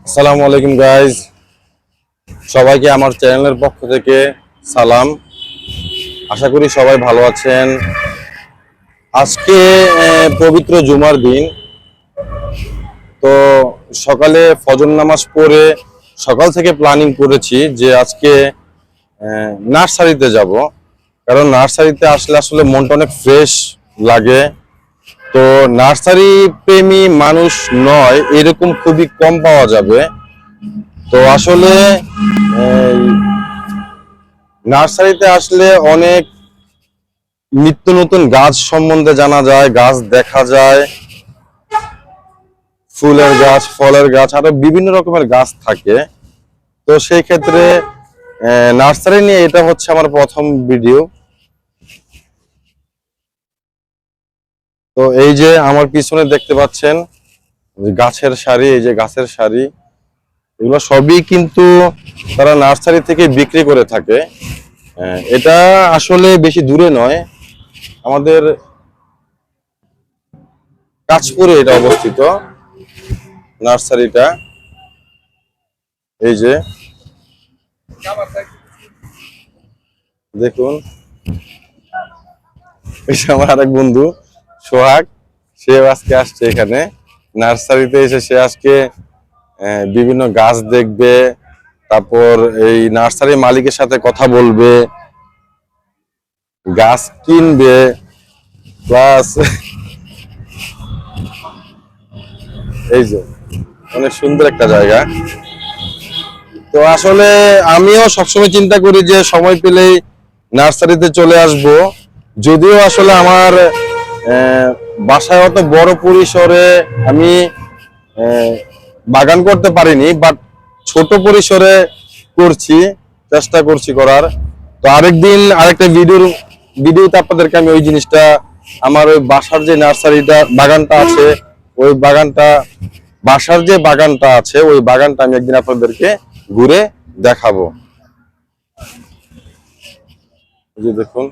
আসসালামু আলাইকুম গাইজ, সবাইকে আমার চ্যানেলের পক্ষ থেকে সালাম। আশা করি সবাই ভালো আছেন। আজকে পবিত্র জুমার দিন। তো সকালে ফজর নামাজ পড়ে সকাল থেকে প্ল্যানিং করেছি যে আজকে নার্সারিতে যাব, কারণ নার্সারিতে আসলে আসলে মনটা অনেক ফ্রেশ লাগে। তো নার্সারি প্রেমী মানুষ নয় এরকম খুবই কম পাওয়া যাবে। তো আসলে নার্সারিতে আসলে অনেক নিত্য নতুন গাছ সম্বন্ধে জানা যায়, গাছ দেখা যায়, ফুলের গাছ, ফলের গাছ, আরো বিভিন্ন রকমের গাছ থাকে। তো সেই ক্ষেত্রে নার্সারি নিয়ে এটা হচ্ছে আমার প্রথম ভিডিও। তো এই যে আমার পিছনে দেখতে পাচ্ছেন গাছের সারি, এই যে গাছের সারি, এগুলো সবই কিন্তু তারা নার্সারি থেকে বিক্রি করে থাকে। এটা আসলে বেশি দূরে নয়, আমাদের কাঁচপুরে এটা অবস্থিত নার্সারিটা। এই যে দেখুন, আমার আরেক বন্ধু সোহাগ, সে আজকে আসছে এখানে নার্সারিতে এসে। সে আজকে বিভিন্ন গাছ দেখবে, তারপর এই নার্সারি মালিকের সাথে কথা বলবে, গাছ কিনবে, প্লাস এই যে অনেক সুন্দর একটা জায়গা। তো আসলে আমিও সবসময় চিন্তা করি যে সময় পেলেই নার্সারিতে চলে আসব। যদিও আসলে আমার বাসায় অত বড় পরিসরে আমি বাগান করতে পারিনি, বাট ছোট পরিসরে করছি, চেষ্টা করছি করার। তো আরেকদিন আরেকটা ভিডিওতে আপনাদেরকে আমি ওই জিনিসটা, আমার ওই বাসার যে নার্সারিটা বাগানটা আছে, ওই বাগানটা, বাসার যে বাগানটা আছে ওই বাগানটা আমি একদিন আপনাদেরকে ঘুরে দেখাবো। এই যে দেখুন,